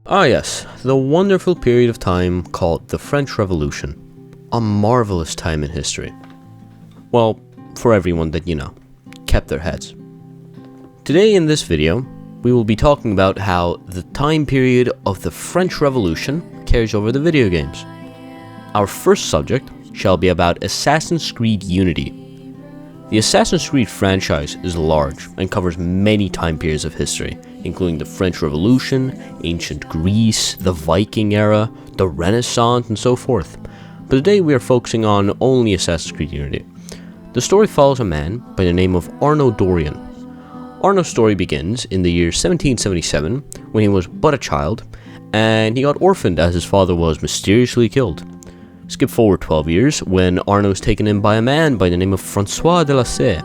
Ah yes, the wonderful period of time called the French Revolution. A marvelous time in history. Well, for everyone that, kept their heads. Today in this video, we will be talking about how the time period of the French Revolution carries over the video games. Our first subject shall be about Assassin's Creed Unity. The Assassin's Creed franchise is large and covers many time periods of history, including the French Revolution, ancient Greece, the Viking era, the Renaissance, and so forth. But today we are focusing on only Assassin's Creed Unity. The story follows a man by the name of Arnaud Dorian. Arnaud's story begins in the year 1777 when he was but a child, and he got orphaned as his father was mysteriously killed. Skip forward 12 years when Arnaud is taken in by a man by the name of Francois de la Salle,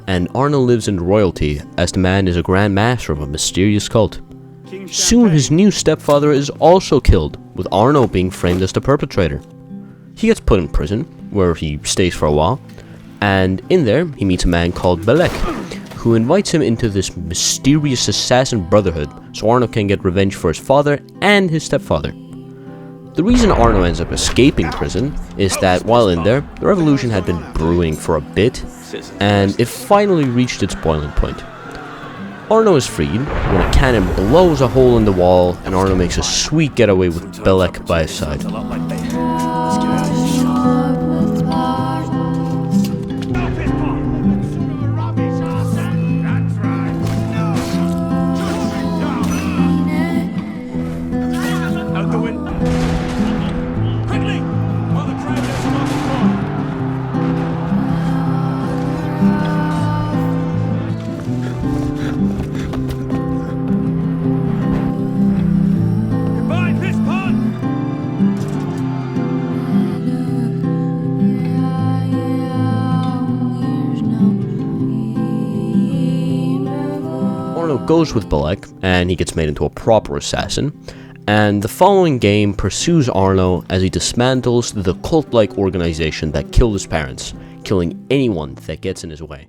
and Arnaud lives in royalty as the man is a grand master of a mysterious cult. Soon his new stepfather is also killed, with Arnaud being framed as the perpetrator. He gets put in prison, where he stays for a while, and in there he meets a man called Belek, who invites him into this mysterious assassin brotherhood so Arnaud can get revenge for his father and his stepfather. The reason Arnaud ends up escaping prison is that while in there, the revolution had been brewing for a bit, and it finally reached its boiling point. Arnaud is freed when a cannon blows a hole in the wall, and Arnaud makes a sweet getaway with Belek by his side. Arnaud goes with Belek, and he gets made into a proper assassin, and the following game pursues Arnaud as he dismantles the cult-like organization that killed his parents, killing anyone that gets in his way.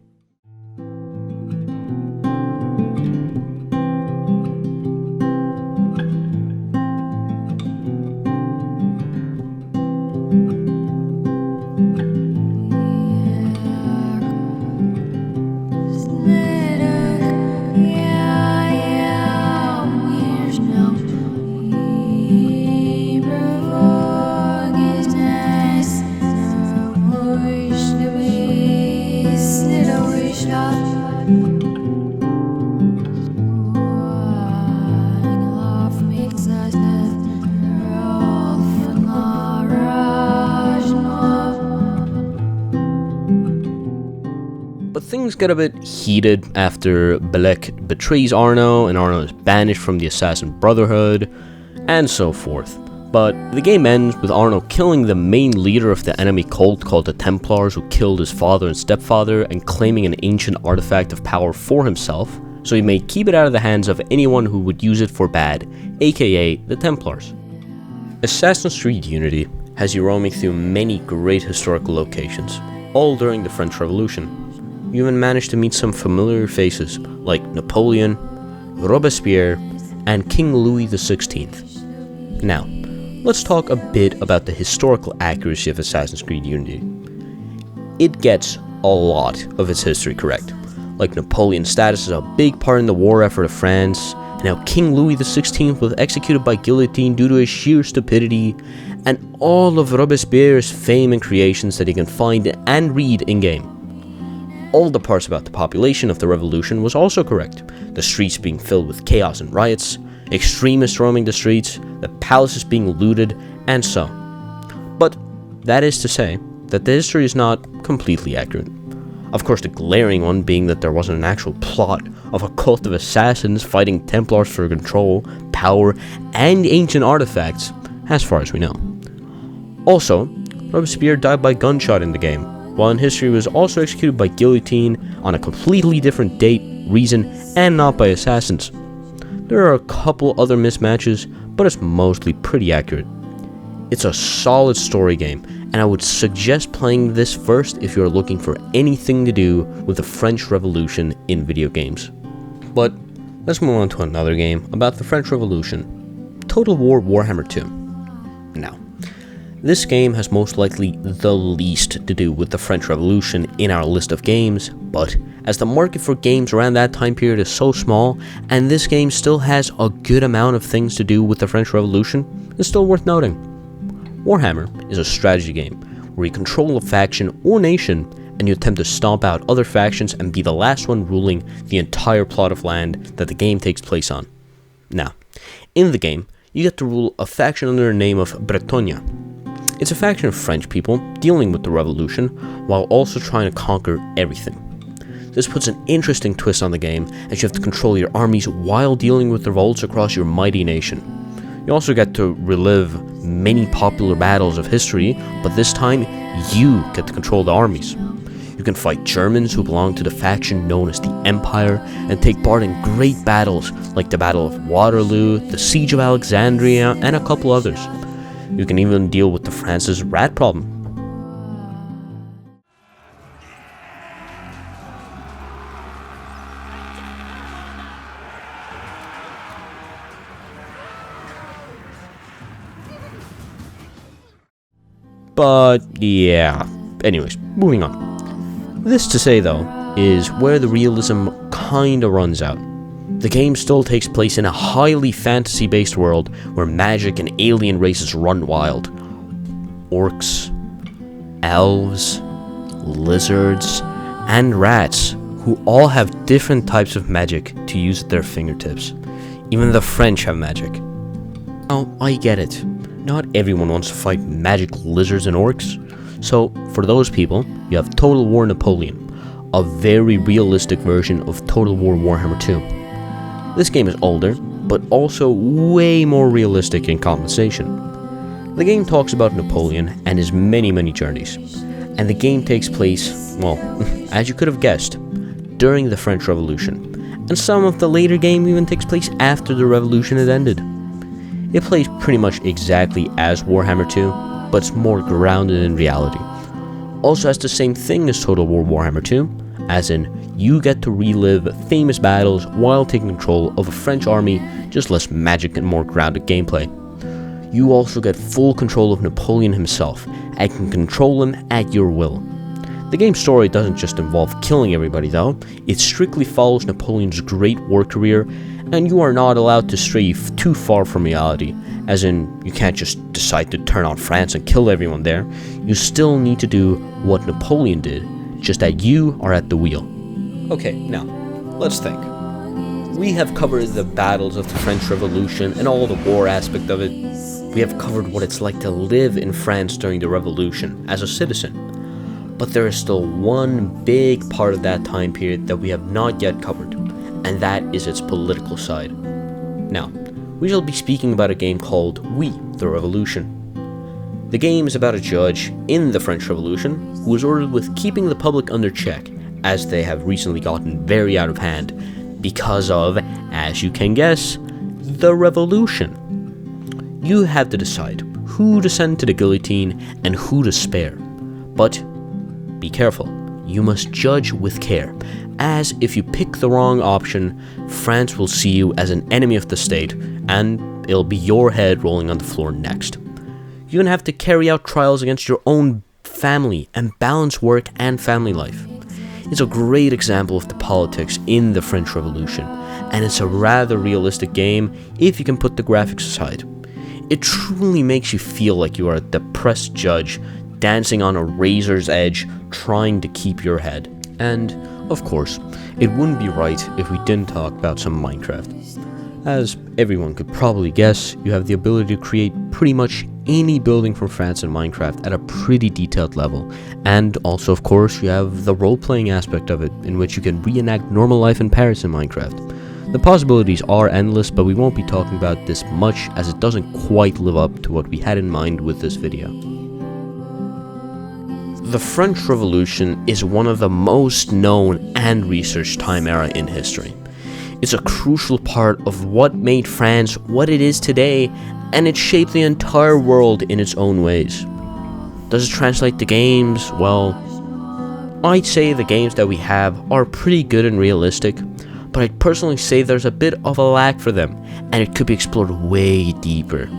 But things get a bit heated after Belek betrays Arnaud, and Arnaud is banished from the Assassin Brotherhood, and so forth. But the game ends with Arnaud killing the main leader of the enemy cult called the Templars, who killed his father and stepfather, and claiming an ancient artifact of power for himself, so he may keep it out of the hands of anyone who would use it for bad, aka the Templars. Assassin's Creed Unity has you roaming through many great historical locations, all during the French Revolution. You even managed to meet some familiar faces like Napoleon, Robespierre, and King Louis XVI. Now, let's talk a bit about the historical accuracy of Assassin's Creed Unity. It gets a lot of its history correct, like Napoleon's status as a big part in the war effort of France, and how King Louis XVI was executed by guillotine due to his sheer stupidity, and all of Robespierre's fame and creations that you can find and read in-game. All the parts about the population of the revolution was also correct, the streets being filled with chaos and riots, extremists roaming the streets, the palaces being looted, and so. But that is to say that the history is not completely accurate. Of course, the glaring one being that there wasn't an actual plot of a cult of assassins fighting Templars for control, power, and ancient artifacts, as far as we know. Also, Robespierre died by gunshot in the game, while in history was also executed by guillotine on a completely different date, reason, and not by assassins. There are a couple other mismatches, but it's mostly pretty accurate. It's a solid story game, and I would suggest playing this first if you're looking for anything to do with the French Revolution in video games. But let's move on to another game about the French Revolution, Total War Warhammer 2. Now, this game has most likely the least to do with the French Revolution in our list of games, but as the market for games around that time period is so small, and this game still has a good amount of things to do with the French Revolution, it's still worth noting. Warhammer is a strategy game where you control a faction or nation and you attempt to stomp out other factions and be the last one ruling the entire plot of land that the game takes place on. Now, in the game, you get to rule a faction under the name of Bretonia. It's a faction of French people dealing with the revolution while also trying to conquer everything. This puts an interesting twist on the game as you have to control your armies while dealing with revolts across your mighty nation. You also get to relive many popular battles of history, but this time you get to control the armies. You can fight Germans who belong to the faction known as the Empire and take part in great battles like the Battle of Waterloo, the Siege of Alexandria, and a couple others. You can even deal with the France's rat problem. But yeah, anyways, moving on. This to say though, is where the realism kinda runs out. The game still takes place in a highly fantasy-based world where magic and alien races run wild. Orcs, elves, lizards, and rats, who all have different types of magic to use at their fingertips. Even the French have magic. Now, I get it. Not everyone wants to fight magic lizards and orcs. So, for those people, you have Total War Napoleon, a very realistic version of Total War Warhammer 2. This game is older, but also way more realistic in compensation. The game talks about Napoleon and his many journeys, and the game takes place, well, as you could have guessed, during the French Revolution, and some of the later game even takes place after the revolution had ended. It plays pretty much exactly as Warhammer 2, but it's more grounded in reality. Also has the same thing as Total War Warhammer 2, as in, you get to relive famous battles while taking control of a French army, just less magic and more grounded gameplay. You also get full control of Napoleon himself, and can control him at your will. The game's story doesn't just involve killing everybody though, it strictly follows Napoleon's great war career, and you are not allowed to stray too far from reality, as in, you can't just decide to turn on France and kill everyone there. You still need to do what Napoleon did, just that you are at the wheel. Okay, now, let's think. We have covered the battles of the French Revolution and all the war aspect of it. We have covered what it's like to live in France during the Revolution as a citizen. But there is still one big part of that time period that we have not yet covered, and that is its political side. Now, we shall be speaking about a game called We, the Revolution. The game is about a judge in the French Revolution who is ordered with keeping the public under check, as they have recently gotten very out of hand because of, as you can guess, the revolution. You have to decide who to send to the guillotine and who to spare. But be careful, you must judge with care, as if you pick the wrong option, France will see you as an enemy of the state, and it'll be your head rolling on the floor next. You're gonna have to carry out trials against your own family and balance work and family life. It's a great example of the politics in the French Revolution, and it's a rather realistic game if you can put the graphics aside. It truly makes you feel like you are a depressed judge dancing on a razor's edge trying to keep your head. And, of course, it wouldn't be right if we didn't talk about some Minecraft. As everyone could probably guess, you have the ability to create pretty much any building from France in Minecraft at a pretty detailed level. And also, of course, you have the role-playing aspect of it, in which you can reenact normal life in Paris in Minecraft. The possibilities are endless, but we won't be talking about this much as it doesn't quite live up to what we had in mind with this video. The French Revolution is one of the most known and researched time era in history. It's a crucial part of what made France what it is today, and it shaped the entire world in its own ways. Does it translate to games? Well, I'd say the games that we have are pretty good and realistic, but I'd personally say there's a bit of a lack for them, and it could be explored way deeper.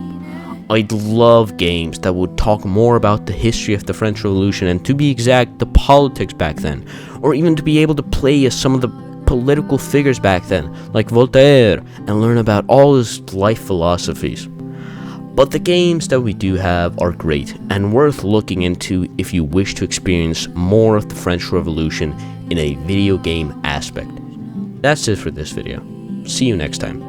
I'd love games that would talk more about the history of the French Revolution and, to be exact, the politics back then, or even to be able to play as some of the political figures back then, like Voltaire, and learn about all his life philosophies. But the games that we do have are great and worth looking into if you wish to experience more of the French Revolution in a video game aspect. That's it for this video. See you next time.